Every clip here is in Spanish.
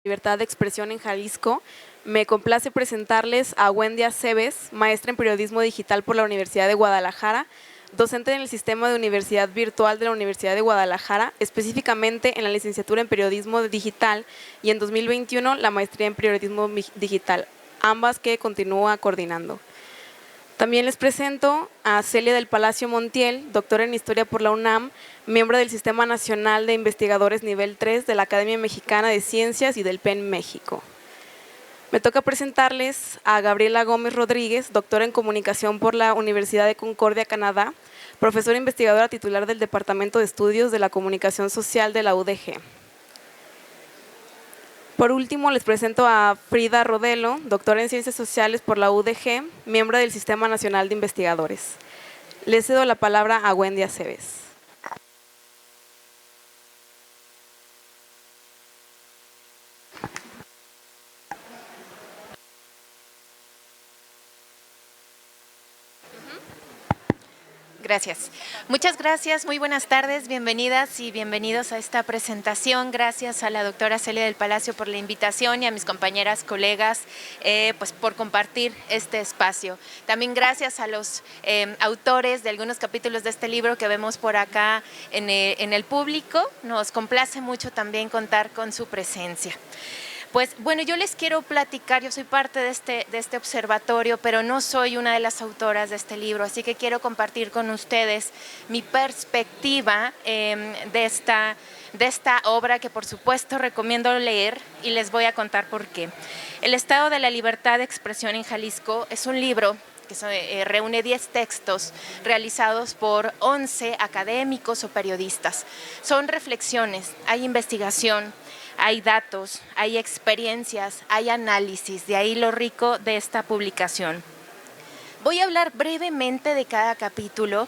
Libertad de Expresión en Jalisco. Me complace presentarles a Wendy Aceves, maestra en Periodismo Digital por la Universidad de Guadalajara, docente en el Sistema de Universidad Virtual de la Universidad de Guadalajara, específicamente en la licenciatura en Periodismo Digital y en 2021 la maestría en Periodismo Digital, ambas que continúa coordinando. También les presento a Celia del Palacio Montiel, doctora en Historia por la UNAM, miembro del Sistema Nacional de Investigadores Nivel 3 de la Academia Mexicana de Ciencias y del PEN México. Me toca presentarles a Gabriela Gómez Rodríguez, doctora en Comunicación por la Universidad de Concordia, Canadá, profesora investigadora titular del Departamento de Estudios de la Comunicación Social de la UDG. Por último, les presento a Frida Rodelo, doctora en Ciencias Sociales por la UDG, miembro del Sistema Nacional de Investigadores. Les cedo la palabra a Wendy Aceves. Gracias. Muchas gracias, muy buenas tardes, bienvenidas y bienvenidos a esta presentación. Gracias a la doctora Celia del Palacio por la invitación y a mis compañeras, colegas, pues por compartir este espacio. También gracias a los autores de algunos capítulos de este libro que vemos por acá en el público. Nos complace mucho también contar con su presencia. Pues bueno, yo les quiero platicar, yo soy parte de este observatorio, pero no soy una de las autoras de este libro, así que quiero compartir con ustedes mi perspectiva de esta obra que por supuesto recomiendo leer y les voy a contar por qué. El Estado de la Libertad de Expresión en Jalisco es un libro que reúne 10 textos realizados por 11 académicos o periodistas. Son reflexiones, hay investigación, hay datos, hay experiencias, hay análisis, de ahí lo rico de esta publicación. Voy a hablar brevemente de cada capítulo,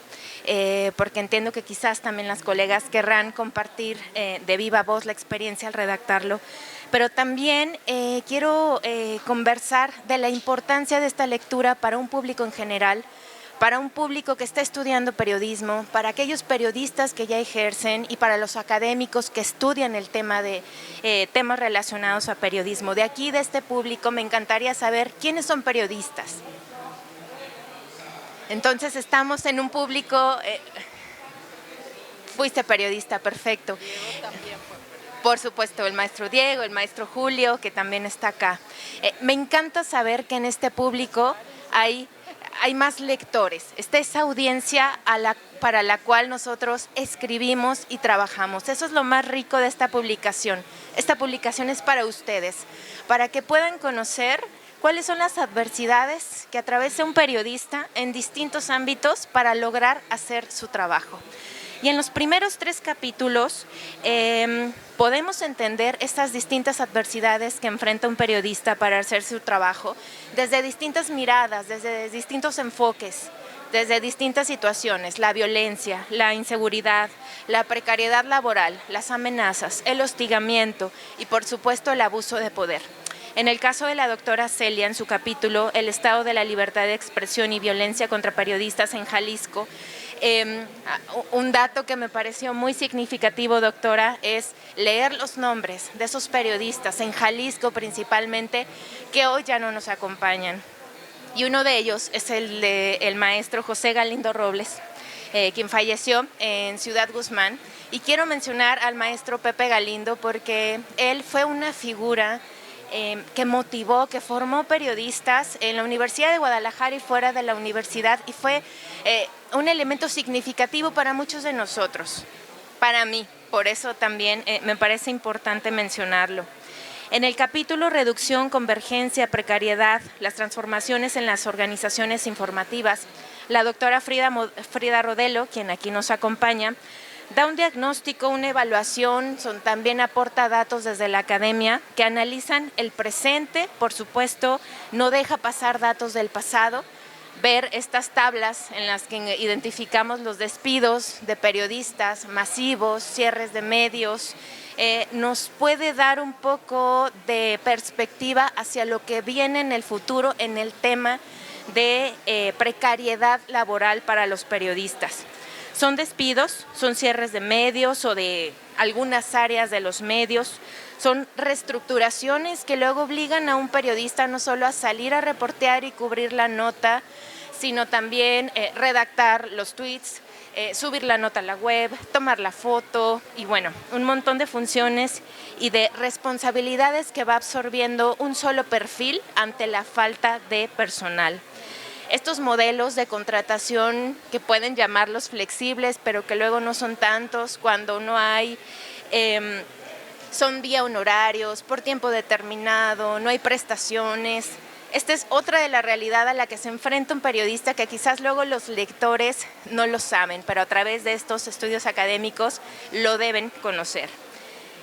porque entiendo que quizás también las colegas querrán compartir de viva voz la experiencia al redactarlo, pero también quiero conversar de la importancia de esta lectura para un público en general, para un público que está estudiando periodismo, para aquellos periodistas que ya ejercen y para los académicos que estudian el tema de temas relacionados a periodismo. De aquí, de este público, me encantaría saber quiénes son periodistas. Entonces, estamos en un público… fuiste periodista, perfecto. Diego también fue. Por supuesto, el maestro Diego, el maestro Julio, que también está acá. Me encanta saber que en este público hay más lectores, está esa audiencia para la cual nosotros escribimos y trabajamos. Eso es lo más rico de esta publicación. Esta publicación es para ustedes, para que puedan conocer cuáles son las adversidades que atraviesa un periodista en distintos ámbitos para lograr hacer su trabajo. Y en los primeros 3 capítulos podemos entender estas distintas adversidades que enfrenta un periodista para hacer su trabajo desde distintas miradas, desde distintos enfoques, desde distintas situaciones: la violencia, la inseguridad, la precariedad laboral, las amenazas, el hostigamiento y por supuesto el abuso de poder. En el caso de la doctora Celia, en su capítulo El Estado de la Libertad de Expresión y Violencia contra Periodistas en Jalisco, un dato que me pareció muy significativo, doctora, es leer los nombres de esos periodistas en Jalisco principalmente, que hoy ya no nos acompañan. Y uno de ellos es el maestro José Galindo Robles, quien falleció en Ciudad Guzmán. Y quiero mencionar al maestro Pepe Galindo porque él fue una figura que motivó, que formó periodistas en la Universidad de Guadalajara y fuera de la universidad, y fue un elemento significativo para muchos de nosotros, para mí, por eso también me parece importante mencionarlo. En el capítulo Reducción, Convergencia, Precariedad, las transformaciones en las organizaciones informativas, la doctora Frida Rodelo, quien aquí nos acompaña, da un diagnóstico, una evaluación, también aporta datos desde la academia que analizan el presente, por supuesto, no deja pasar datos del pasado, ver estas tablas en las que identificamos los despidos de periodistas masivos, cierres de medios, nos puede dar un poco de perspectiva hacia lo que viene en el futuro en el tema de precariedad laboral para los periodistas. Son despidos, son cierres de medios o de algunas áreas de los medios, son reestructuraciones que luego obligan a un periodista no solo a salir a reportear y cubrir la nota, sino también redactar los tweets, subir la nota a la web, tomar la foto y bueno, un montón de funciones y de responsabilidades que va absorbiendo un solo perfil ante la falta de personal. Estos modelos de contratación que pueden llamarlos flexibles, pero que luego no son tantos, cuando no hay, son vía honorarios, por tiempo determinado, no hay prestaciones. Esta es otra de la realidad a la que se enfrenta un periodista que quizás luego los lectores no lo saben, pero a través de estos estudios académicos lo deben conocer.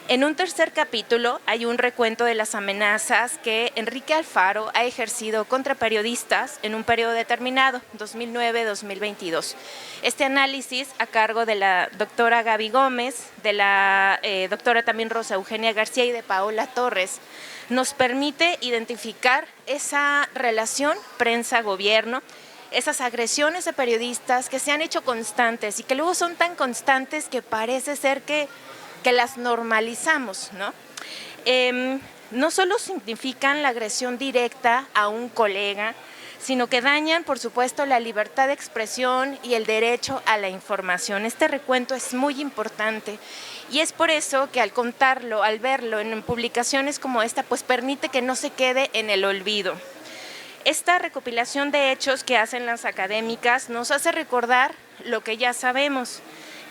En un tercer capítulo hay un recuento de las amenazas que Enrique Alfaro ha ejercido contra periodistas en un periodo determinado, 2009-2022. Este análisis a cargo de la doctora Gaby Gómez, de la doctora también Rosa Eugenia García y de Paola Torres, nos permite identificar esa relación prensa-gobierno, esas agresiones de periodistas que se han hecho constantes y que luego son tan constantes que parece ser que las normalizamos, ¿no? No solo significan la agresión directa a un colega, sino que dañan, por supuesto, la libertad de expresión y el derecho a la información. Este recuento es muy importante y es por eso que al contarlo, al verlo en publicaciones como esta, pues permite que no se quede en el olvido. Esta recopilación de hechos que hacen las académicas nos hace recordar lo que ya sabemos,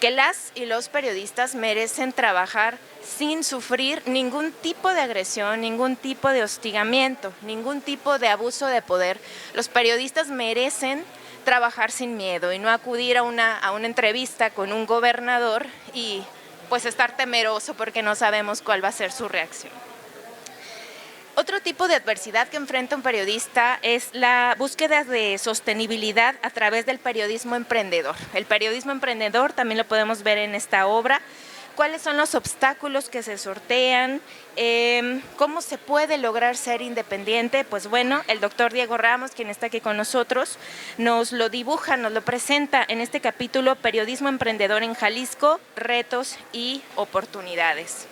que las y los periodistas merecen trabajar sin sufrir ningún tipo de agresión, ningún tipo de hostigamiento, ningún tipo de abuso de poder. Los periodistas merecen trabajar sin miedo y no acudir a una entrevista con un gobernador y pues estar temeroso porque no sabemos cuál va a ser su reacción. Otro tipo de adversidad que enfrenta un periodista es la búsqueda de sostenibilidad a través del periodismo emprendedor. El periodismo emprendedor también lo podemos ver en esta obra. ¿Cuáles son los obstáculos que se sortean? ¿Cómo se puede lograr ser independiente? Pues bueno, el doctor Diego Ramos, quien está aquí con nosotros, nos lo dibuja, nos lo presenta en este capítulo Periodismo Emprendedor en Jalisco, retos y oportunidades.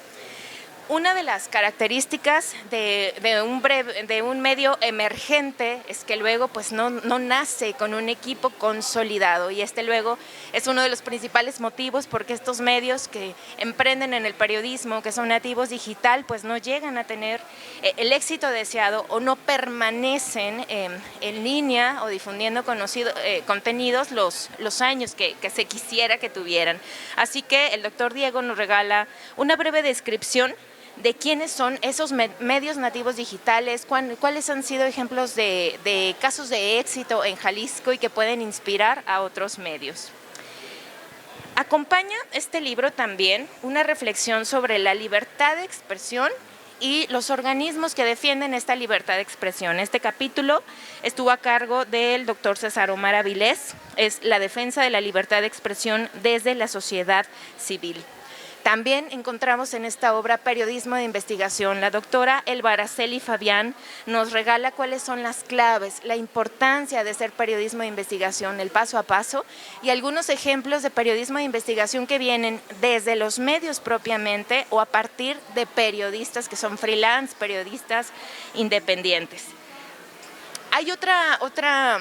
Una de las características de un medio emergente es que luego pues no nace con un equipo consolidado y este luego es uno de los principales motivos porque estos medios que emprenden en el periodismo, que son nativos digital, pues no llegan a tener el éxito deseado o no permanecen en línea o difundiendo contenidos los años que se quisiera que tuvieran. Así que el doctor Diego nos regala una breve descripción de quiénes son esos medios nativos digitales, cuáles han sido ejemplos de casos de éxito en Jalisco y que pueden inspirar a otros medios. Acompaña este libro también una reflexión sobre la libertad de expresión y los organismos que defienden esta libertad de expresión. Este capítulo estuvo a cargo del doctor César Omar Avilés, es la defensa de la libertad de expresión desde la sociedad civil. También encontramos en esta obra periodismo de investigación. La doctora Elba Araceli Fabián nos regala cuáles son las claves, la importancia de hacer periodismo de investigación, el paso a paso y algunos ejemplos de periodismo de investigación que vienen desde los medios propiamente o a partir de periodistas que son freelance, periodistas independientes. Hay otra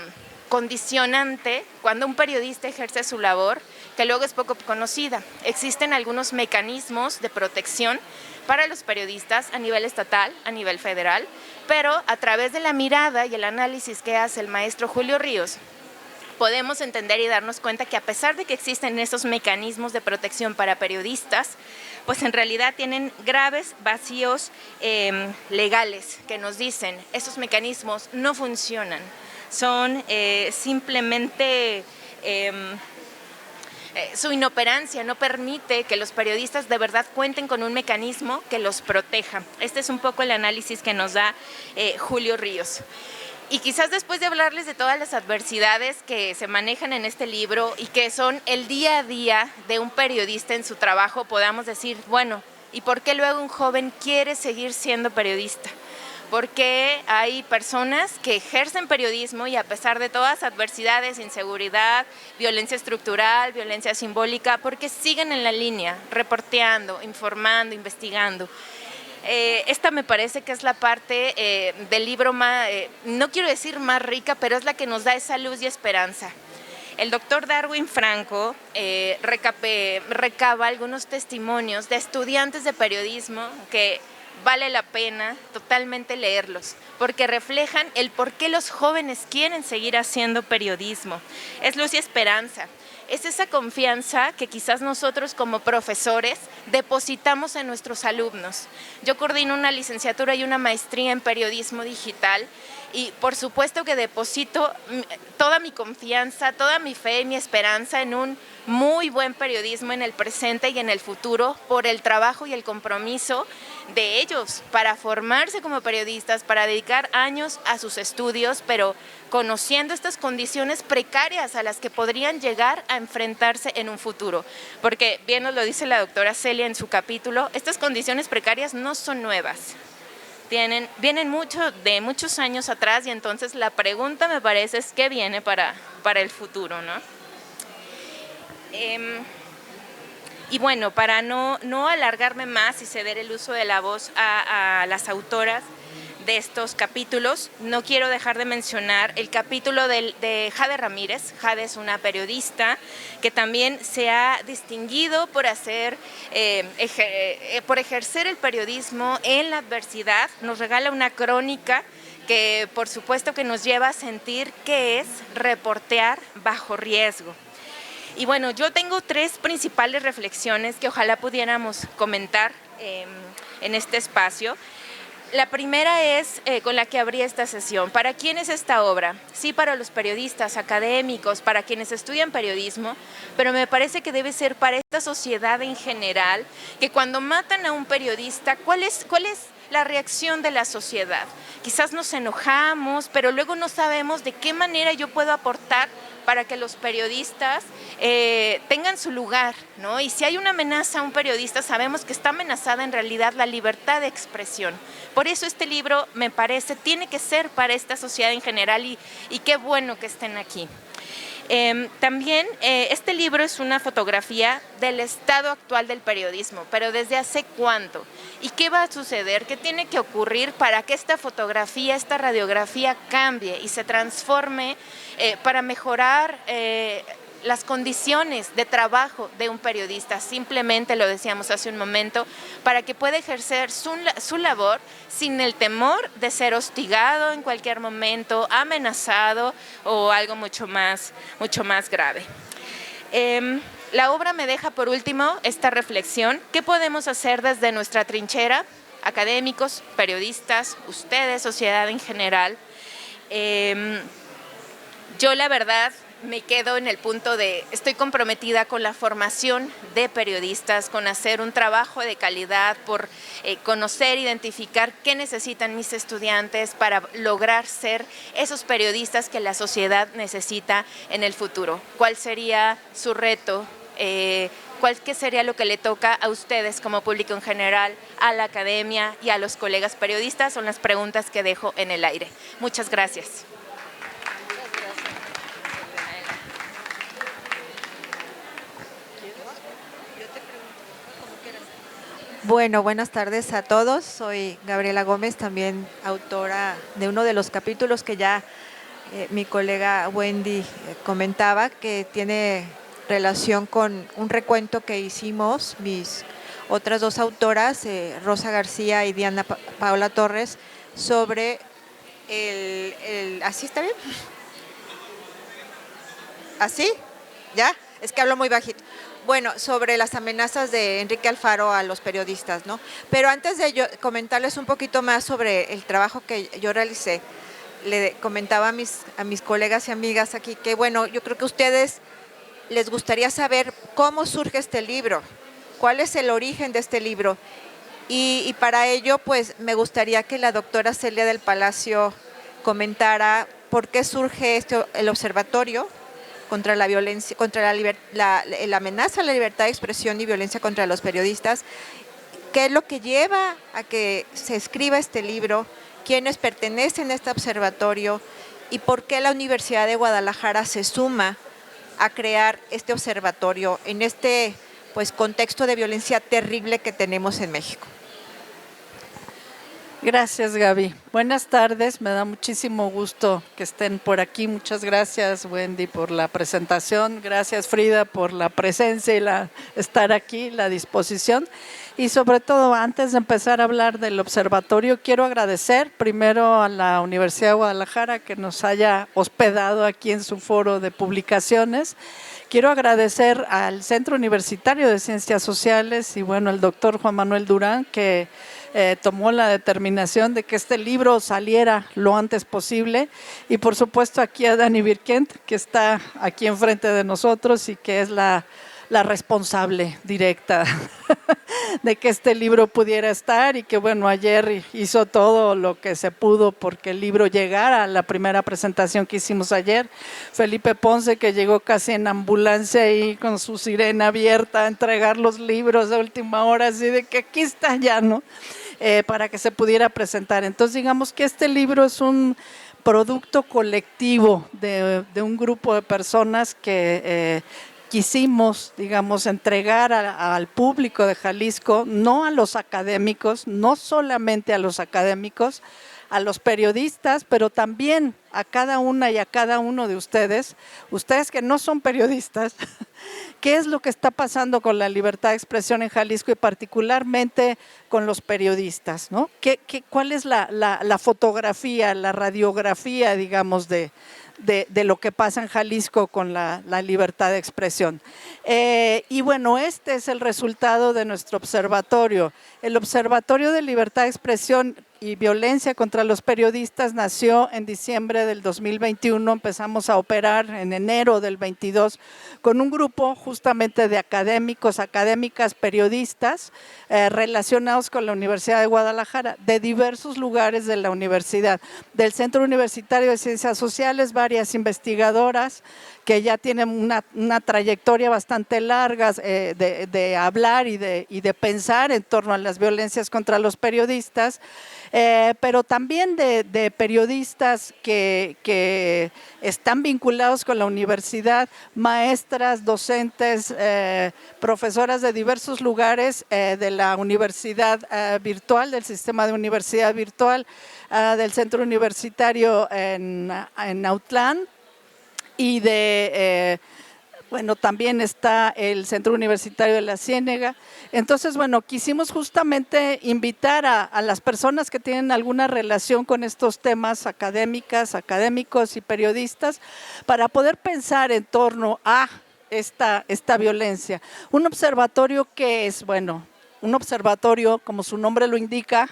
condicionante cuando un periodista ejerce su labor que luego es poco conocida. Existen algunos mecanismos de protección para los periodistas a nivel estatal, a nivel federal, pero a través de la mirada y el análisis que hace el maestro Julio Ríos, podemos entender y darnos cuenta que a pesar de que existen esos mecanismos de protección para periodistas, pues en realidad tienen graves vacíos legales que nos dicen esos mecanismos no funcionan, son simplemente su inoperancia no permite que los periodistas de verdad cuenten con un mecanismo que los proteja. Este es un poco el análisis que nos da Julio Ríos. Y quizás después de hablarles de todas las adversidades que se manejan en este libro y que son el día a día de un periodista en su trabajo, podamos decir, bueno, ¿y por qué luego un joven quiere seguir siendo periodista? porque hay personas que ejercen periodismo y a pesar de todas las adversidades, inseguridad, violencia estructural, violencia simbólica, porque siguen en la línea, reporteando, informando, investigando. Esta me parece que es la parte del libro más, no quiero decir más rica, pero es la que nos da esa luz y esperanza. El doctor Darwin Franco recaba algunos testimonios de estudiantes de periodismo que vale la pena totalmente leerlos, porque reflejan el por qué los jóvenes quieren seguir haciendo periodismo. Es luz y esperanza. Es esa confianza que quizás nosotros como profesores depositamos en nuestros alumnos. Yo coordino una licenciatura y una maestría en periodismo digital y por supuesto que deposito toda mi confianza, toda mi fe y mi esperanza en un muy buen periodismo en el presente y en el futuro por el trabajo y el compromiso de ellos para formarse como periodistas, para dedicar años a sus estudios, pero conociendo estas condiciones precarias a las que podrían llegar a enfrentarse en un futuro. Porque bien nos lo dice la doctora Celia en su capítulo, estas condiciones precarias no son nuevas. Vienen de muchos años atrás y entonces la pregunta me parece es ¿qué viene para el futuro, ¿no? Y bueno, para no alargarme más y ceder el uso de la voz a las autoras de estos capítulos, no quiero dejar de mencionar el capítulo de Jade Ramírez. Jade es una periodista que también se ha distinguido por ejercer el periodismo en la adversidad. Nos regala una crónica que por supuesto que nos lleva a sentir que es reportear bajo riesgo. Y bueno, yo tengo 3 principales reflexiones que ojalá pudiéramos comentar en este espacio. La primera es con la que abrí esta sesión. ¿Para quién es esta obra? Sí, para los periodistas, académicos, para quienes estudian periodismo, pero me parece que debe ser para esta sociedad en general, que cuando matan a un periodista, ¿cuál es la reacción de la sociedad? Quizás nos enojamos, pero luego no sabemos de qué manera yo puedo aportar para que los periodistas tengan su lugar, ¿no? Y si hay una amenaza a un periodista, sabemos que está amenazada en realidad la libertad de expresión. Por eso este libro, me parece, tiene que ser para esta sociedad en general y qué bueno que estén aquí. También este libro es una fotografía del estado actual del periodismo, pero ¿desde hace cuánto? ¿Y qué va a suceder? ¿Qué tiene que ocurrir para que esta fotografía, esta radiografía cambie y se transforme para mejorar las condiciones de trabajo de un periodista? Simplemente, lo decíamos hace un momento, para que pueda ejercer su labor sin el temor de ser hostigado en cualquier momento, amenazado o algo mucho más grave. La obra me deja por último esta reflexión: ¿qué podemos hacer desde nuestra trinchera? Académicos, periodistas, ustedes, sociedad en general. Yo la verdad me quedo en el punto de estoy comprometida con la formación de periodistas, con hacer un trabajo de calidad, por conocer, identificar qué necesitan mis estudiantes para lograr ser esos periodistas que la sociedad necesita en el futuro. ¿Cuál sería su reto? ¿Qué sería lo que le toca a ustedes como público en general, a la academia y a los colegas periodistas? Son las preguntas que dejo en el aire. Muchas gracias. Bueno, buenas tardes a todos. Soy Gabriela Gómez, también autora de uno de los capítulos que ya mi colega Wendy comentaba, que tiene relación con un recuento que hicimos mis otras 2 autoras, Rosa García y Diana Paola Torres, sobre ¿así está bien? ¿Así? ¿Ya? Es que hablo muy bajito. Bueno, sobre las amenazas de Enrique Alfaro a los periodistas, ¿no? Pero antes de yo comentarles un poquito más sobre el trabajo que yo realicé, le comentaba a mis colegas y amigas aquí que, bueno, yo creo que a ustedes les gustaría saber cómo surge este libro, cuál es el origen de este libro. Y para ello, pues, me gustaría que la doctora Celia del Palacio comentara por qué surge el observatorio contra la violencia, contra la amenaza a la libertad de expresión y violencia contra los periodistas, qué es lo que lleva a que se escriba este libro quiénes pertenecen a este observatorio y por qué la Universidad de Guadalajara se suma a crear este observatorio en este pues, contexto de violencia terrible que tenemos en México. Gracias, Gaby. Buenas tardes, me da muchísimo gusto que estén por aquí. Muchas gracias, Wendy, por la presentación. Gracias, Frida, por la presencia y estar aquí, la disposición. Y sobre todo, antes de empezar a hablar del observatorio, quiero agradecer primero a la Universidad de Guadalajara que nos haya hospedado aquí en su foro de publicaciones. Quiero agradecer al Centro Universitario de Ciencias Sociales y bueno, al doctor Juan Manuel Durán, que tomó la determinación de que este libro saliera lo antes posible, y por supuesto aquí a Dani Birkent, que está aquí enfrente de nosotros y que es la responsable directa de que este libro pudiera estar, y que bueno, ayer hizo todo lo que se pudo porque el libro llegara a la primera presentación que hicimos ayer. Felipe Ponce, que llegó casi en ambulancia ahí con su sirena abierta a entregar los libros de última hora, así de que aquí está ya, ¿no? Para que se pudiera presentar. Entonces digamos que este libro es un producto colectivo de un grupo de personas que quisimos, digamos, entregar al público de Jalisco, no a los académicos, no solamente a los académicos, a los periodistas, pero también a cada una y a cada uno de ustedes que no son periodistas, qué es lo que está pasando con la libertad de expresión en Jalisco y particularmente con los periodistas, ¿no? ¿Cuál es la fotografía, la radiografía, digamos, de lo que pasa en Jalisco con la libertad de expresión? Y bueno, este es el resultado de nuestro observatorio. El Observatorio de Libertad de Expresión y Violencia contra los Periodistas nació en diciembre del 2021, empezamos a operar en enero del 22 con un grupo justamente de académicos, académicas, periodistas relacionados con la Universidad de Guadalajara, de diversos lugares de la universidad, del Centro Universitario de Ciencias Sociales, varias investigadoras que ya tienen una trayectoria bastante larga de hablar y de pensar en torno a las violencias contra los periodistas, pero también de periodistas que están vinculados con la universidad, maestras, docentes, profesoras de diversos lugares de la universidad virtual, del sistema de universidad virtual, del centro universitario en Autlán, y bueno, también está el Centro Universitario de la Ciénega. Entonces, bueno, quisimos justamente invitar a las personas que tienen alguna relación con estos temas académicas, académicos y periodistas para poder pensar en torno a esta violencia. Un observatorio que es, bueno, un observatorio, como su nombre lo indica,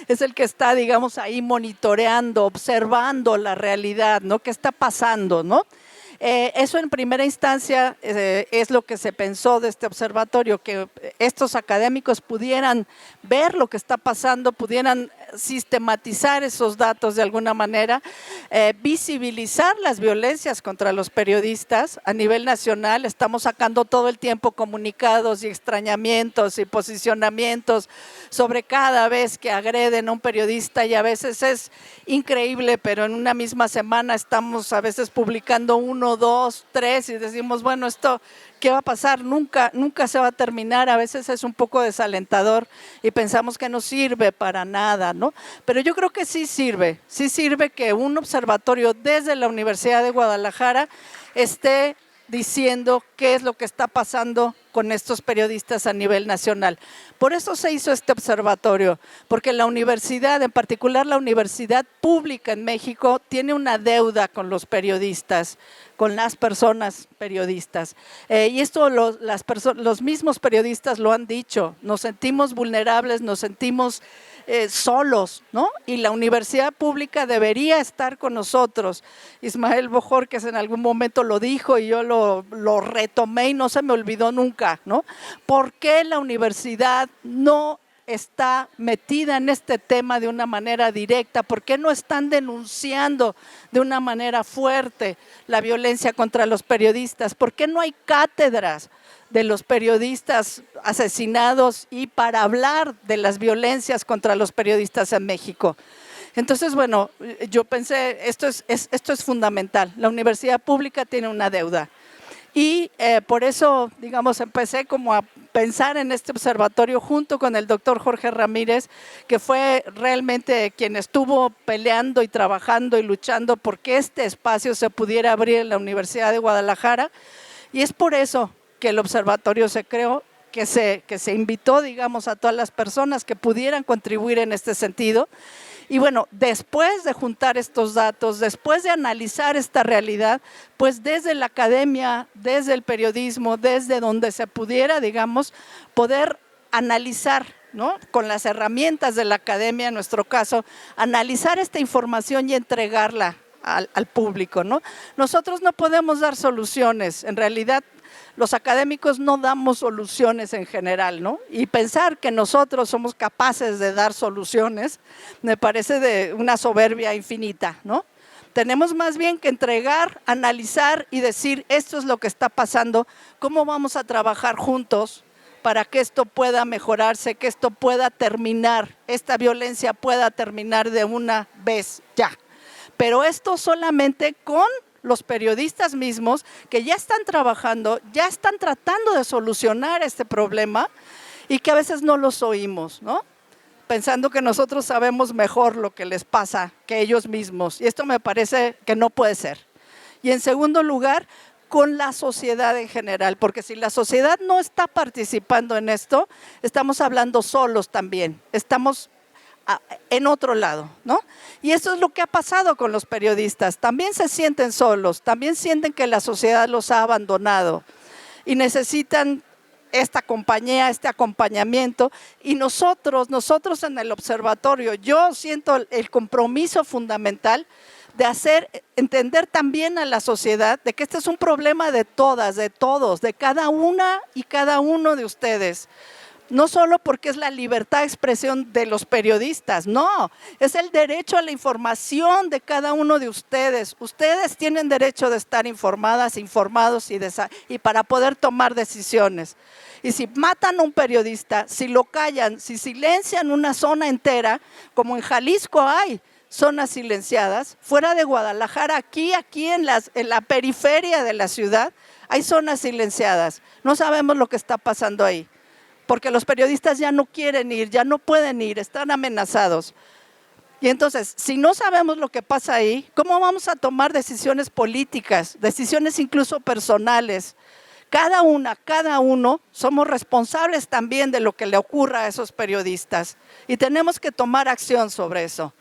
es el que está, digamos, ahí monitoreando, observando la realidad, ¿no? ¿Qué está pasando, no? Eso en primera instancia es lo que se pensó de este observatorio, que estos académicos pudieran ver lo que está pasando, pudieran sistematizar esos datos de alguna manera, visibilizar las violencias contra los periodistas a nivel nacional. Estamos sacando todo el tiempo comunicados y extrañamientos y posicionamientos sobre cada vez que agreden a un periodista, y a veces es increíble, pero en una misma semana estamos a veces publicando 1, 2, 3 y decimos, bueno, esto ¿qué va a pasar? Nunca se va a terminar. A veces es un poco desalentador y pensamos que no sirve para nada, ¿no? Pero yo creo que sí sirve que un observatorio desde la Universidad de Guadalajara esté diciendo qué es lo que está pasando con estos periodistas a nivel nacional. Por eso se hizo este observatorio, porque la universidad, en particular la universidad pública en México, tiene una deuda con los periodistas, con las personas periodistas. Y esto los mismos periodistas lo han dicho, nos sentimos vulnerables, nos sentimos solos, ¿no? Y la universidad pública debería estar con nosotros. Ismael Bojorquez en algún momento lo dijo y yo lo retomé y no se me olvidó nunca, ¿no? ¿Por qué la universidad no está metida en este tema de una manera directa? ¿Por qué no están denunciando de una manera fuerte la violencia contra los periodistas? ¿Por qué no hay cátedras de los periodistas asesinados y para hablar de las violencias contra los periodistas en México? Entonces, bueno, yo pensé, esto es fundamental. La universidad pública tiene una deuda. Y por eso, digamos, empecé como a pensar en este observatorio junto con el doctor Jorge Ramírez, que fue realmente quien estuvo peleando y trabajando y luchando por que este espacio se pudiera abrir en la Universidad de Guadalajara. Y es por eso que el observatorio se creó, que se invitó, digamos, a todas las personas que pudieran contribuir en este sentido. Y bueno, después de juntar estos datos, después de analizar esta realidad, pues desde la academia, desde el periodismo, desde donde se pudiera, digamos, poder analizar, ¿no? Con las herramientas de la academia, en nuestro caso, analizar esta información y entregarla al público, ¿no? Nosotros no podemos dar soluciones, en realidad los académicos no damos soluciones en general, ¿no? Y pensar que nosotros somos capaces de dar soluciones me parece de una soberbia infinita, ¿no? Tenemos más bien que entregar, analizar y decir, esto es lo que está pasando, cómo vamos a trabajar juntos para que esto pueda mejorarse, que esto pueda terminar, esta violencia pueda terminar de una vez ya. Pero esto solamente con los periodistas mismos que ya están trabajando, ya están tratando de solucionar este problema y que a veces no los oímos, ¿no? Pensando que nosotros sabemos mejor lo que les pasa que ellos mismos. Y esto me parece que no puede ser. Y en segundo lugar, con la sociedad en general, porque si la sociedad no está participando en esto, estamos hablando solos también, estamos en otro lado, ¿no? Y eso es lo que ha pasado con los periodistas. También se sienten solos, también sienten que la sociedad los ha abandonado y necesitan esta compañía, este acompañamiento. Y nosotros en el observatorio, yo siento el compromiso fundamental de hacer entender también a la sociedad de que este es un problema de todas, de todos, de cada una y cada uno de ustedes. No solo porque es la libertad de expresión de los periodistas, no, es el derecho a la información de cada uno de ustedes. Ustedes tienen derecho de estar informadas, informados y para poder tomar decisiones. Y si matan a un periodista, si lo callan, si silencian una zona entera, como en Jalisco hay zonas silenciadas, fuera de Guadalajara, aquí en la periferia de la ciudad, hay zonas silenciadas. No sabemos lo que está pasando ahí, porque los periodistas ya no quieren ir, ya no pueden ir, están amenazados. Y entonces, si no sabemos lo que pasa ahí, ¿cómo vamos a tomar decisiones políticas, decisiones incluso personales? Cada uno somos responsables también de lo que le ocurra a esos periodistas y tenemos que tomar acción sobre eso.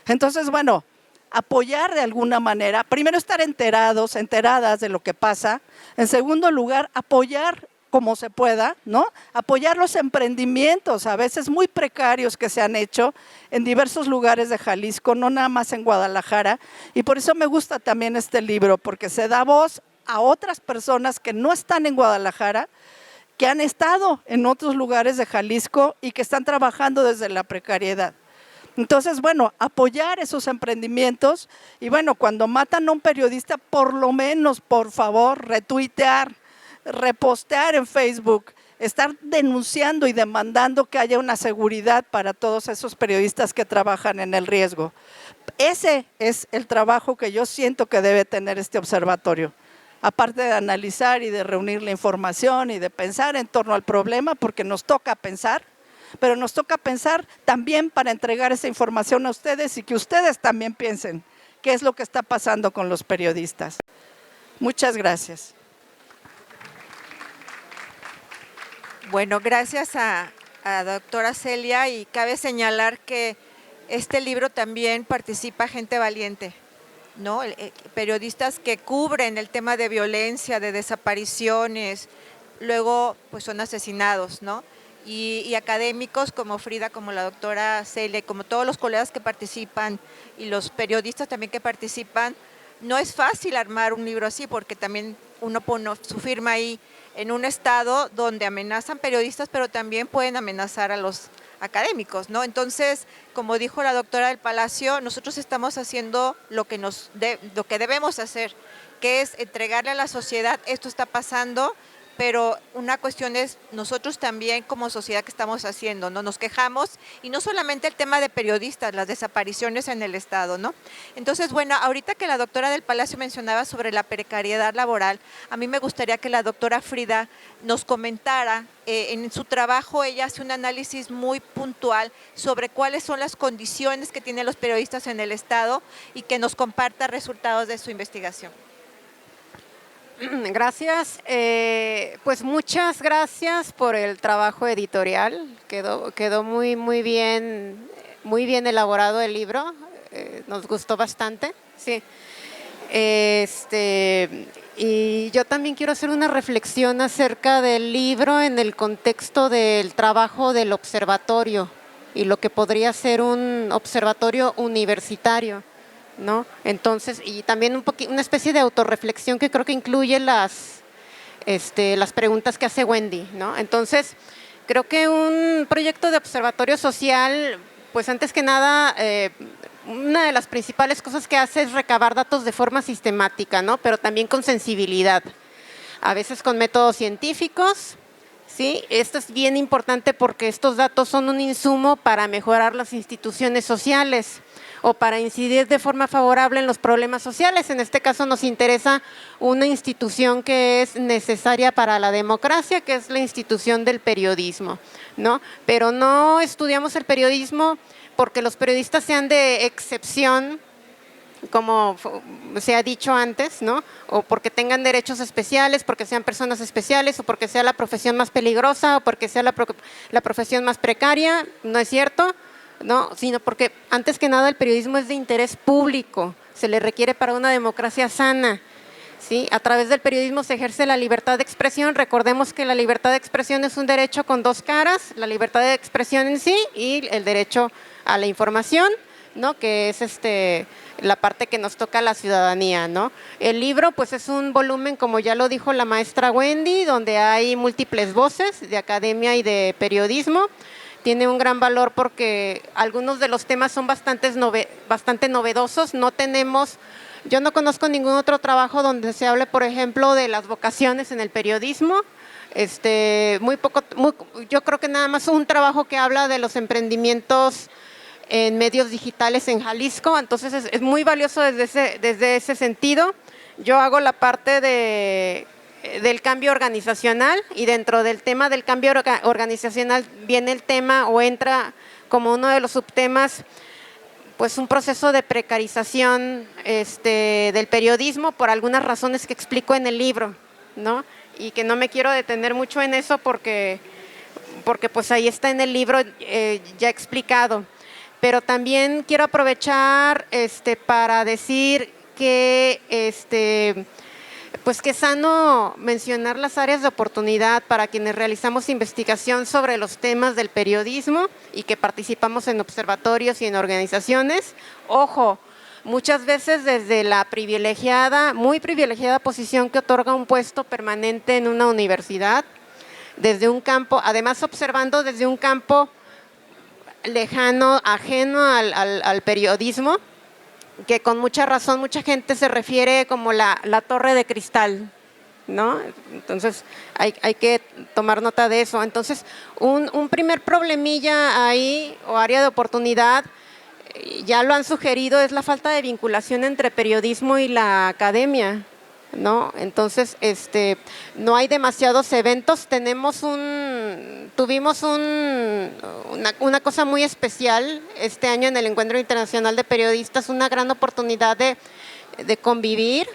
Entonces, bueno, apoyar de alguna manera, primero estar enteradas de lo que pasa, en segundo lugar, apoyar como se pueda, ¿no? Apoyar los emprendimientos, a veces muy precarios que se han hecho en diversos lugares de Jalisco, no nada más en Guadalajara, y por eso me gusta también este libro, porque se da voz a otras personas que no están en Guadalajara, que han estado en otros lugares de Jalisco y que están trabajando desde la precariedad. Entonces, bueno, apoyar esos emprendimientos y bueno, cuando matan a un periodista, por lo menos, por favor, retuitear, repostear en Facebook, estar denunciando y demandando que haya una seguridad para todos esos periodistas que trabajan en el riesgo. Ese es el trabajo que yo siento que debe tener este observatorio, aparte de analizar y de reunir la información y de pensar en torno al problema, porque nos toca pensar, pero nos toca pensar también para entregar esa información a ustedes y que ustedes también piensen qué es lo que está pasando con los periodistas. Muchas gracias. Bueno, gracias a doctora Celia, y cabe señalar que este libro también participa gente valiente, ¿no? Periodistas que cubren el tema de violencia, de desapariciones, luego pues son asesinados, ¿no? Y académicos como Frida, como la doctora Celia, como todos los colegas que participan y los periodistas también que participan. No es fácil armar un libro así porque también uno pone su firma ahí en un estado donde amenazan periodistas, pero también pueden amenazar a los académicos, ¿no? Entonces, como dijo la doctora del Palacio, nosotros estamos haciendo lo que debemos hacer, que es entregarle a la sociedad, esto está pasando, pero una cuestión es nosotros también como sociedad que estamos haciendo, ¿no? Nos quejamos y no solamente el tema de periodistas, las desapariciones en el Estado, ¿no? Entonces, bueno, ahorita que la doctora del Palacio mencionaba sobre la precariedad laboral, a mí me gustaría que la doctora Frida nos comentara, en su trabajo ella hace un análisis muy puntual sobre cuáles son las condiciones que tienen los periodistas en el Estado y que nos comparta resultados de su investigación. Gracias. Pues muchas gracias por el trabajo editorial. Quedó muy bien elaborado el libro. Nos gustó bastante. Sí. Y yo también quiero hacer una reflexión acerca del libro en el contexto del trabajo del observatorio y lo que podría ser un observatorio universitario, ¿no? Entonces, y también una especie de autorreflexión que creo que incluye las preguntas que hace Wendy, ¿no? Entonces, creo que un proyecto de observatorio social, pues antes que nada, una de las principales cosas que hace es recabar datos de forma sistemática, ¿no? Pero también con sensibilidad, a veces con métodos científicos, ¿sí? Esto es bien importante porque estos datos son un insumo para mejorar las instituciones sociales o para incidir de forma favorable en los problemas sociales. En este caso nos interesa una institución que es necesaria para la democracia, que es la institución del periodismo, ¿no? Pero no estudiamos el periodismo porque los periodistas sean de excepción, como se ha dicho antes, ¿no? O porque tengan derechos especiales, porque sean personas especiales, o porque sea la profesión más peligrosa, o porque sea la profesión más precaria. No es cierto, ¿no? Sino porque antes que nada el periodismo es de interés público, se le requiere para una democracia sana, ¿sí? A través del periodismo se ejerce la libertad de expresión. Recordemos que la libertad de expresión es un derecho con dos caras, la libertad de expresión en sí y el derecho a la información, ¿no? Que es la parte que nos toca a la ciudadanía, ¿no? El libro pues es un volumen, como ya lo dijo la maestra Wendy, donde hay múltiples voces de academia y de periodismo. Tiene un gran valor porque algunos de los temas son bastante novedosos. Yo no conozco ningún otro trabajo donde se hable, por ejemplo, de las vocaciones en el periodismo. Yo creo que nada más un trabajo que habla de los emprendimientos en medios digitales en Jalisco, entonces es muy valioso desde ese sentido. Yo hago la parte del cambio organizacional y dentro del tema del cambio organizacional viene el tema o entra como uno de los subtemas pues un proceso de precarización del periodismo por algunas razones que explico en el libro, ¿no? Y que no me quiero detener mucho en eso porque pues ahí está en el libro ya explicado. Pero también quiero aprovechar para decir que pues que es sano mencionar las áreas de oportunidad para quienes realizamos investigación sobre los temas del periodismo y que participamos en observatorios y en organizaciones. Ojo, muchas veces desde la muy privilegiada posición que otorga un puesto permanente en una universidad, desde un campo, además observando desde un campo lejano, ajeno al periodismo, que con mucha razón mucha gente se refiere como la torre de cristal, ¿no? Entonces hay que tomar nota de eso. Entonces un primer problemilla ahí o área de oportunidad, ya lo han sugerido, es la falta de vinculación entre periodismo y la academia, ¿no? Entonces, no hay demasiados eventos. Tuvimos una cosa muy especial este año en el Encuentro Internacional de Periodistas, una gran oportunidad de convivir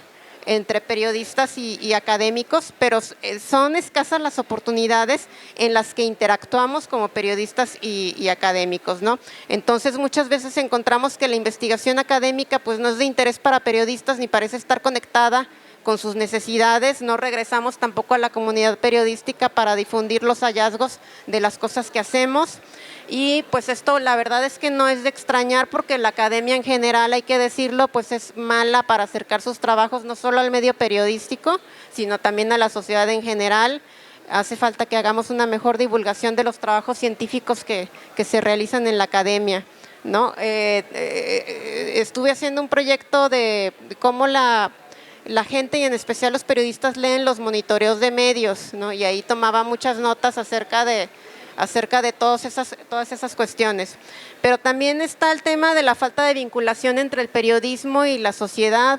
entre periodistas y académicos, pero son escasas las oportunidades en las que interactuamos como periodistas y académicos, ¿no? Entonces, muchas veces encontramos que la investigación académica pues no es de interés para periodistas ni parece estar conectada con sus necesidades. No regresamos tampoco a la comunidad periodística para difundir los hallazgos de las cosas que hacemos. Y pues esto la verdad es que no es de extrañar porque la academia en general, hay que decirlo, pues es mala para acercar sus trabajos no solo al medio periodístico, sino también a la sociedad en general. Hace falta que hagamos una mejor divulgación de los trabajos científicos que se realizan en la academia, ¿no? Estuve haciendo un proyecto de cómo la gente y en especial los periodistas leen los monitoreos de medios, ¿no? Y ahí tomaba muchas notas acerca de todas esas cuestiones. Pero también está el tema de la falta de vinculación entre el periodismo y la sociedad.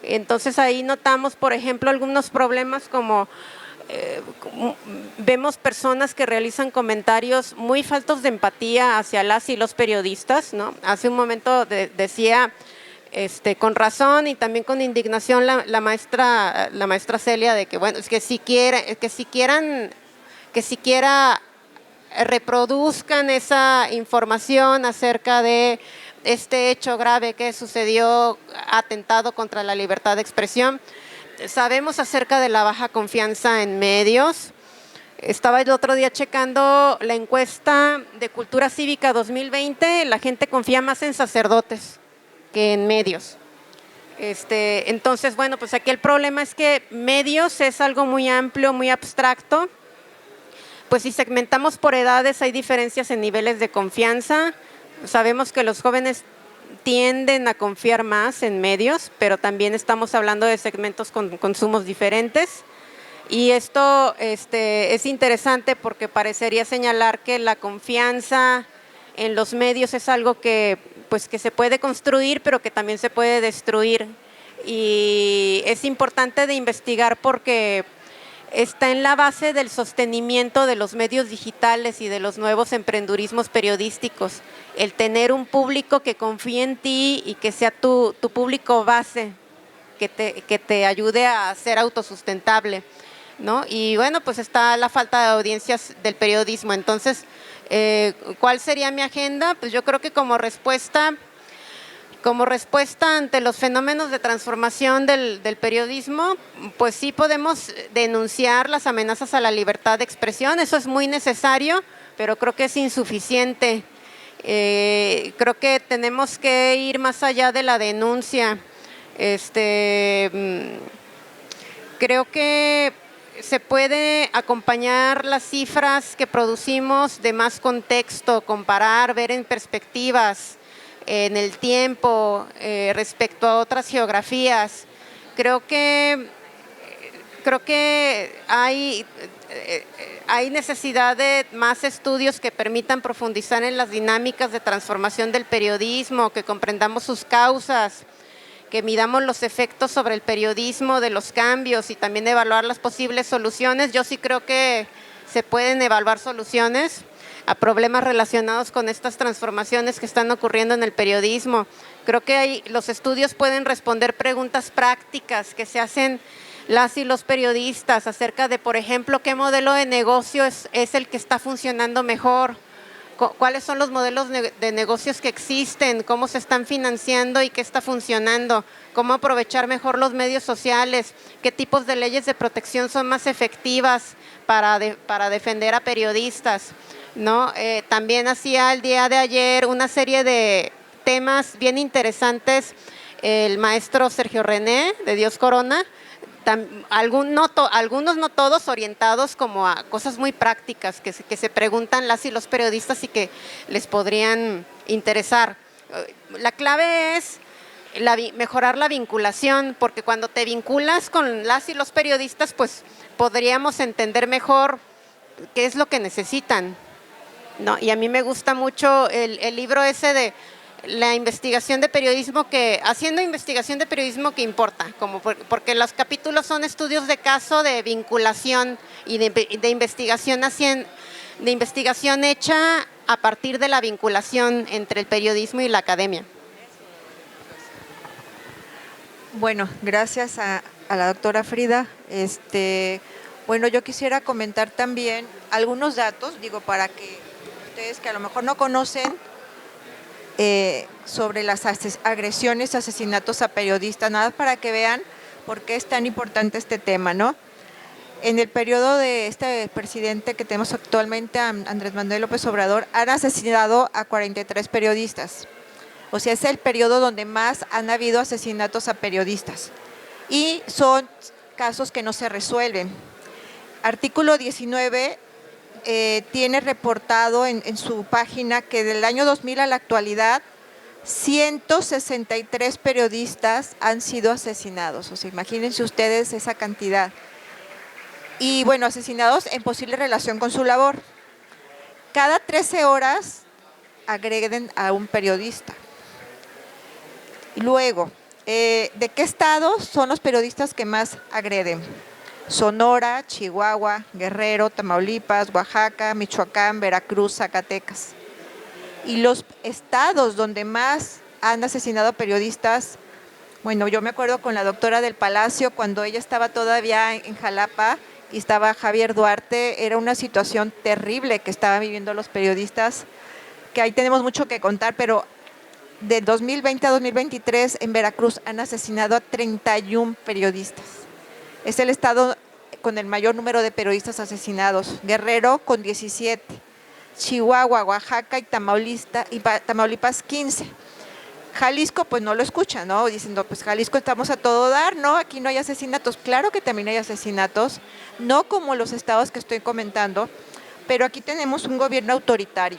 Entonces ahí notamos, por ejemplo, algunos problemas como vemos personas que realizan comentarios muy faltos de empatía hacia las y los periodistas, ¿no? Hace un momento decía, con razón y también con indignación la maestra Celia, de que bueno, es que siquiera reproduzcan esa información acerca de este hecho grave que sucedió, atentado contra la libertad de expresión. Sabemos acerca de la baja confianza en medios. Estaba el otro día checando la encuesta de Cultura Cívica 2020, la gente confía más en sacerdotes que en medios. Entonces, bueno, pues aquí el problema es que medios es algo muy amplio, muy abstracto. Pues si segmentamos por edades hay diferencias en niveles de confianza. Sabemos que los jóvenes tienden a confiar más en medios, pero también estamos hablando de segmentos con consumos diferentes. Y esto es interesante porque parecería señalar que la confianza en los medios es algo que se puede construir, pero que también se puede destruir. Y es importante de investigar porque está en la base del sostenimiento de los medios digitales y de los nuevos emprendurismos periodísticos. El tener un público que confíe en ti y que sea tu público base, que te ayude a ser autosustentable, ¿no? Y bueno, pues está la falta de audiencias del periodismo. Entonces, ¿cuál sería mi agenda? Pues yo creo que como respuesta ante los fenómenos de transformación del periodismo, pues sí podemos denunciar las amenazas a la libertad de expresión. Eso es muy necesario, pero creo que es insuficiente. Creo que tenemos que ir más allá de la denuncia. Creo que se puede acompañar las cifras que producimos de más contexto, comparar, ver en perspectivas, en el tiempo, respecto a otras geografías. Creo que hay necesidad de más estudios que permitan profundizar en las dinámicas de transformación del periodismo, que comprendamos sus causas, que midamos los efectos sobre el periodismo de los cambios y también evaluar las posibles soluciones. Yo sí creo que se pueden evaluar soluciones a problemas relacionados con estas transformaciones que están ocurriendo en el periodismo. Creo que los estudios pueden responder preguntas prácticas que se hacen las y los periodistas acerca de, por ejemplo, qué modelo de negocio es el que está funcionando mejor, cuáles son los modelos de negocios que existen, cómo se están financiando y qué está funcionando, cómo aprovechar mejor los medios sociales, qué tipos de leyes de protección son más efectivas para defender a periodistas, ¿no? También hacía el día de ayer una serie de temas bien interesantes el maestro Sergio René de Dios Corona, algunos no todos orientados como a cosas muy prácticas que se preguntan las y los periodistas y que les podrían interesar. La clave es mejorar la vinculación, porque cuando te vinculas con las y los periodistas, pues podríamos entender mejor qué es lo que necesitan, ¿no? Y a mí me gusta mucho el libro ese de la investigación de periodismo, haciendo investigación de periodismo que importa, porque los capítulos son estudios de caso, de vinculación y de investigación hecha a partir de la vinculación entre el periodismo y la academia. Bueno, gracias a la doctora Frida. Bueno, yo quisiera comentar también algunos datos, para que ustedes que a lo mejor no conocen sobre las agresiones, asesinatos a periodistas, nada para que vean por qué es tan importante este tema, ¿no? En el periodo de este presidente que tenemos actualmente, Andrés Manuel López Obrador, han asesinado a 43 periodistas. O sea, es el periodo donde más han habido asesinatos a periodistas. Y son casos que no se resuelven. Artículo 19 tiene reportado en su página que del año 2000 a la actualidad 163 periodistas han sido asesinados. O sea, imagínense ustedes esa cantidad. Y bueno, asesinados en posible relación con su labor. Cada 13 horas agreden a un periodista. Luego, ¿de qué estados son los periodistas que más agreden? Sonora, Chihuahua, Guerrero, Tamaulipas, Oaxaca, Michoacán, Veracruz, Zacatecas. Y los estados donde más han asesinado periodistas, bueno, yo me acuerdo con la doctora del Palacio, cuando ella estaba todavía en Jalapa y estaba Javier Duarte, era una situación terrible que estaban viviendo los periodistas, que ahí tenemos mucho que contar, pero de 2020 a 2023 en Veracruz han asesinado a 31 periodistas. Es el estado con el mayor número de periodistas asesinados. Guerrero con 17, Chihuahua, Oaxaca y Tamaulipas 15. Jalisco pues no lo escuchan, ¿no? Diciendo, pues Jalisco estamos a todo dar, ¿no? Aquí no hay asesinatos. Claro que también hay asesinatos, no como los estados que estoy comentando, pero aquí tenemos un gobierno autoritario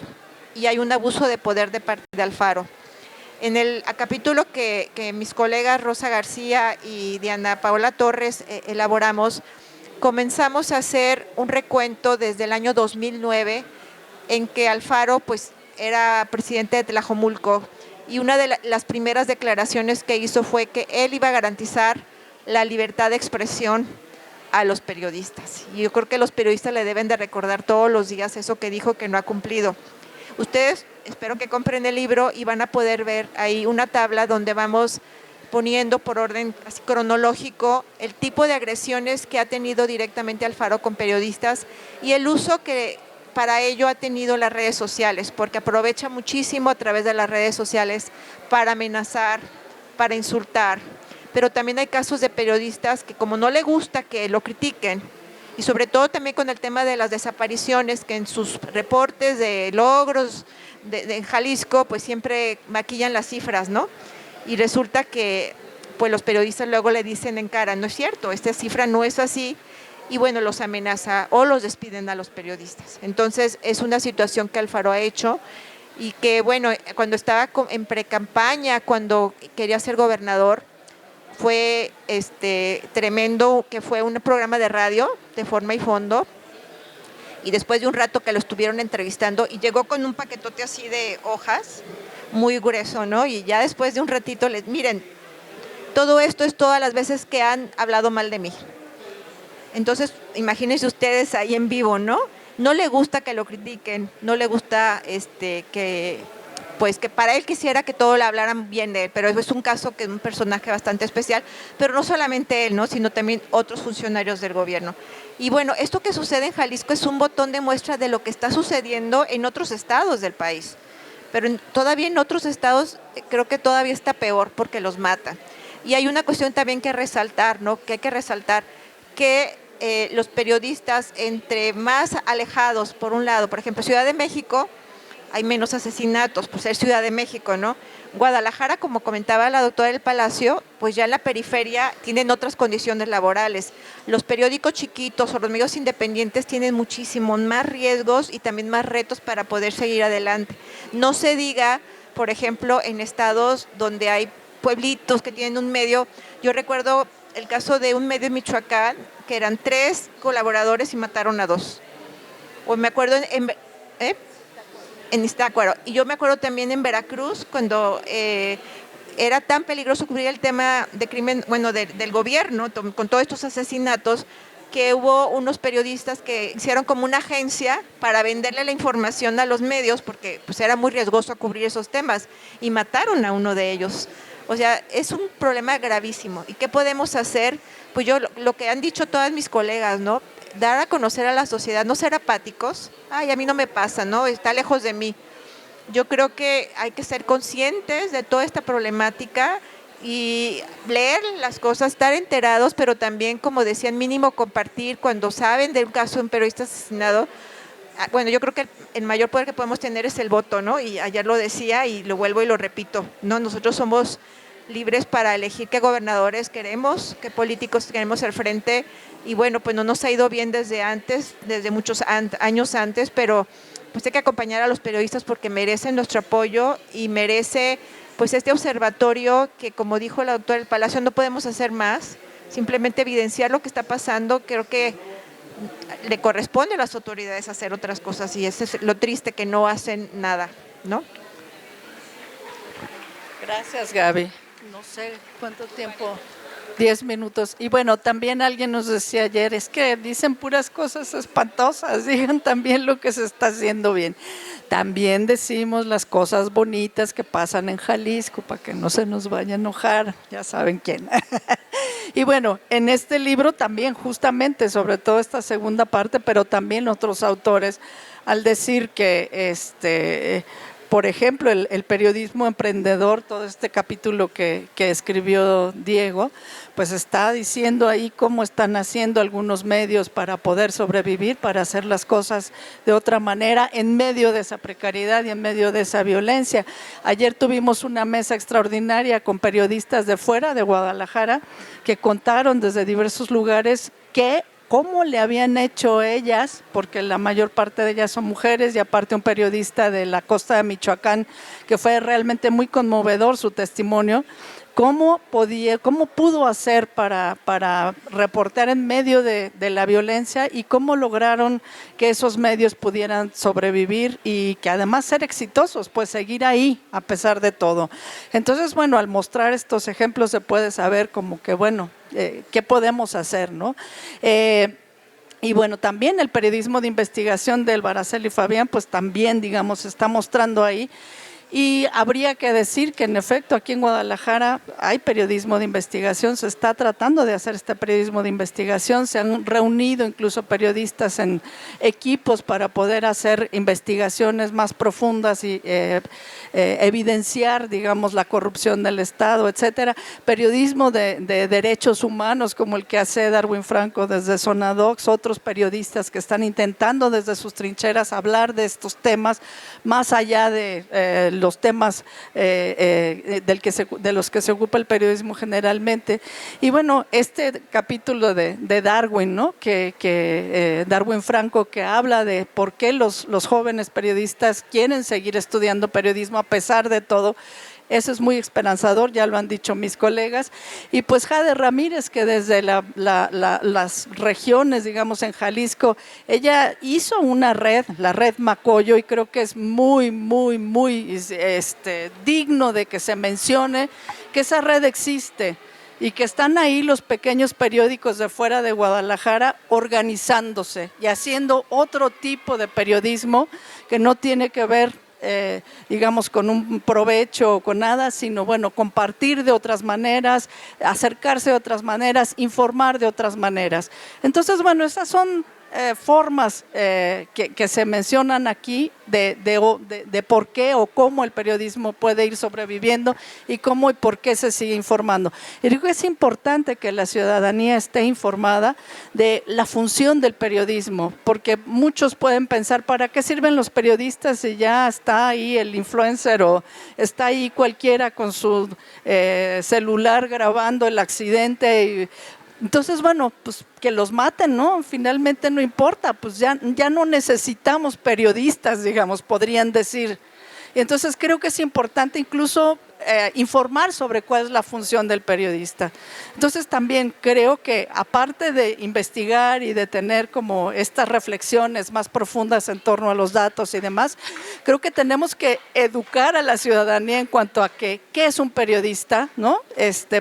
y hay un abuso de poder de parte de Alfaro. En el capítulo que mis colegas Rosa García y Diana Paola Torres elaboramos, comenzamos a hacer un recuento desde el año 2009, en que Alfaro pues, era presidente de Tlajomulco, y una de las primeras declaraciones que hizo fue que él iba a garantizar la libertad de expresión a los periodistas. Y yo creo que los periodistas le deben de recordar todos los días eso que dijo que no ha cumplido. Ustedes espero que compren el libro y van a poder ver ahí una tabla donde vamos poniendo por orden así cronológico el tipo de agresiones que ha tenido directamente Alfaro con periodistas y el uso que para ello ha tenido las redes sociales, porque aprovecha muchísimo a través de las redes sociales para amenazar, para insultar, pero también hay casos de periodistas que como no le gusta que lo critiquen, y sobre todo también con el tema de las desapariciones, que en sus reportes de logros de Jalisco, pues siempre maquillan las cifras, ¿no? Y resulta que pues los periodistas luego le dicen en cara, no es cierto, esta cifra no es así, y bueno, los amenaza o los despiden a los periodistas. Entonces es una situación que Alfaro ha hecho y que bueno, cuando estaba en precampaña, cuando quería ser gobernador, fue tremendo, que fue un programa de radio de Forma y Fondo, y después de un rato que lo estuvieron entrevistando y llegó con un paquetote así de hojas, muy grueso, ¿no? Y ya después de un ratito les, miren, todo esto es todas las veces que han hablado mal de mí. Entonces, imagínense ustedes ahí en vivo, ¿no? No le gusta que lo critiquen, no le gusta que para él quisiera que todo le hablaran bien de él, pero es un caso que es un personaje bastante especial, pero no solamente él, ¿no? Sino también otros funcionarios del gobierno. Y bueno, esto que sucede en Jalisco es un botón de muestra de lo que está sucediendo en otros estados del país, pero todavía en otros estados creo que todavía está peor porque los matan. Y hay una cuestión también que resaltar, ¿no? Que hay que resaltar que los periodistas entre más alejados, por un lado, por ejemplo, Ciudad de México, hay menos asesinatos por ser Ciudad de México, ¿no? Guadalajara, como comentaba la doctora del Palacio, pues ya en la periferia tienen otras condiciones laborales. Los periódicos chiquitos o los medios independientes tienen muchísimos más riesgos y también más retos para poder seguir adelante. No se diga, por ejemplo, en estados donde hay pueblitos que tienen un medio. Yo recuerdo el caso de un medio en Michoacán, que eran 3 colaboradores y mataron a 2. O me acuerdo en Iztácuaro. Y yo me acuerdo también en Veracruz, cuando era tan peligroso cubrir el tema de crimen, bueno, del gobierno, con todos estos asesinatos, que hubo unos periodistas que hicieron como una agencia para venderle la información a los medios, porque pues era muy riesgoso cubrir esos temas, y mataron a uno de ellos. O sea, es un problema gravísimo. ¿Y qué podemos hacer? Pues yo, lo que han dicho todas mis colegas, ¿no? Dar a conocer a la sociedad, no ser apáticos. Ay, a mí no me pasa, ¿no? Está lejos de mí. Yo creo que hay que ser conscientes de toda esta problemática y leer las cosas, estar enterados, pero también, como decían, mínimo compartir cuando saben de un caso de un periodista asesinado. Bueno, yo creo que el mayor poder que podemos tener es el voto, ¿no? Y ayer lo decía y lo vuelvo y lo repito, ¿no? Nosotros somos libres para elegir qué gobernadores queremos, qué políticos queremos al frente, y bueno, pues no nos ha ido bien desde antes, desde muchos años antes, pero pues hay que acompañar a los periodistas porque merecen nuestro apoyo y merece pues este observatorio que, como dijo la doctora del Palacio, no podemos hacer más, simplemente evidenciar lo que está pasando. Creo que le corresponde a las autoridades hacer otras cosas y eso es lo triste, que no hacen nada, ¿no? Gracias, Gaby. No sé cuánto tiempo, 10 minutos. Y bueno, también alguien nos decía ayer, es que dicen puras cosas espantosas, digan también lo que se está haciendo bien. También decimos las cosas bonitas que pasan en Jalisco, para que no se nos vaya a enojar, ya saben quién. Y bueno, en este libro también justamente, sobre todo esta segunda parte, pero también otros autores, al decir que por ejemplo, el periodismo emprendedor, todo este capítulo que escribió Diego, pues está diciendo ahí cómo están haciendo algunos medios para poder sobrevivir, para hacer las cosas de otra manera en medio de esa precariedad y en medio de esa violencia. Ayer tuvimos una mesa extraordinaria con periodistas de fuera de Guadalajara que contaron desde diversos lugares cómo le habían hecho ellas, porque la mayor parte de ellas son mujeres, y aparte un periodista de la costa de Michoacán, que fue realmente muy conmovedor su testimonio, cómo pudo hacer para reportar en medio de la violencia y cómo lograron que esos medios pudieran sobrevivir y que además ser exitosos, pues seguir ahí a pesar de todo. Entonces, bueno, al mostrar estos ejemplos se puede saber como que, bueno, qué podemos hacer, ¿no? Y bueno, también el periodismo de investigación del Baracel y Fabián, pues también, digamos, se está mostrando ahí. Y habría que decir que en efecto aquí en Guadalajara hay periodismo de investigación, se está tratando de hacer este periodismo de investigación, se han reunido incluso periodistas en equipos para poder hacer investigaciones más profundas y evidenciar, digamos, la corrupción del Estado, etcétera. Periodismo de derechos humanos como el que hace Darwin Franco desde Sonadox, otros periodistas que están intentando desde sus trincheras hablar de estos temas más allá de los temas de los que se ocupa el periodismo generalmente. Y bueno, este capítulo de Darwin, ¿no? que Darwin Franco, que habla de por qué los jóvenes periodistas quieren seguir estudiando periodismo a pesar de todo. Eso es muy esperanzador, ya lo han dicho mis colegas. Y pues Jade Ramírez, que desde las regiones, digamos en Jalisco, ella hizo una red, la red Macoyo, y creo que es muy digno de que se mencione que esa red existe y que están ahí los pequeños periódicos de fuera de Guadalajara organizándose y haciendo otro tipo de periodismo que no tiene que ver digamos, con un provecho o con nada, sino, bueno, compartir de otras maneras, acercarse de otras maneras, informar de otras maneras. Entonces, bueno, esas son formas que se mencionan aquí de por qué o cómo el periodismo puede ir sobreviviendo y cómo y por qué se sigue informando. Y digo que es importante que la ciudadanía esté informada de la función del periodismo, porque muchos pueden pensar, ¿para qué sirven los periodistas si ya está ahí el influencer o está ahí cualquiera con su celular grabando el accidente? Y entonces, bueno, pues que los maten, ¿no? Finalmente no importa, pues ya no necesitamos periodistas, digamos, podrían decir. Entonces creo que es importante incluso informar sobre cuál es la función del periodista. Entonces también creo que aparte de investigar y de tener como estas reflexiones más profundas en torno a los datos y demás, creo que tenemos que educar a la ciudadanía en cuanto a qué es un periodista, ¿no?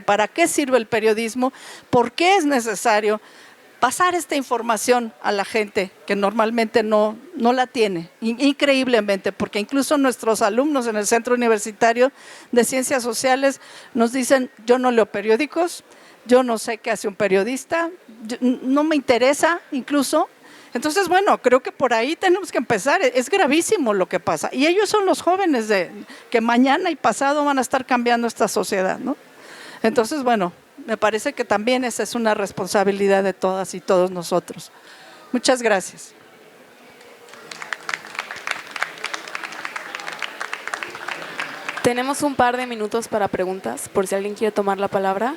¿Para qué sirve el periodismo? ¿Por qué es necesario pasar esta información a la gente que normalmente no la tiene, increíblemente, porque incluso nuestros alumnos en el Centro Universitario de Ciencias Sociales nos dicen, yo no leo periódicos, yo no sé qué hace un periodista, no me interesa incluso. Entonces, bueno, creo que por ahí tenemos que empezar, es gravísimo lo que pasa, y ellos son los jóvenes que mañana y pasado van a estar cambiando esta sociedad, ¿no? Entonces, bueno, me parece que también esa es una responsabilidad de todas y todos nosotros. Muchas gracias. Tenemos un par de minutos para preguntas, por si alguien quiere tomar la palabra.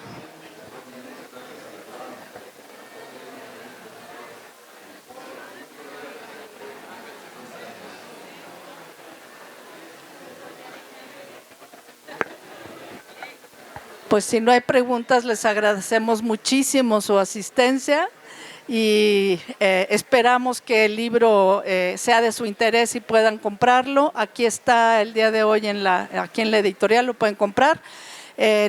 Pues si no hay preguntas, les agradecemos muchísimo su asistencia y esperamos que el libro sea de su interés y puedan comprarlo. Aquí está el día de hoy aquí en la editorial, lo pueden comprar.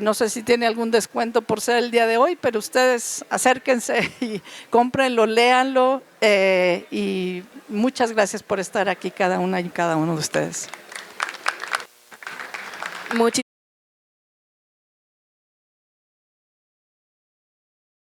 No sé si tiene algún descuento por ser el día de hoy, pero ustedes acérquense y cómprenlo, léanlo y muchas gracias por estar aquí cada una y cada uno de ustedes.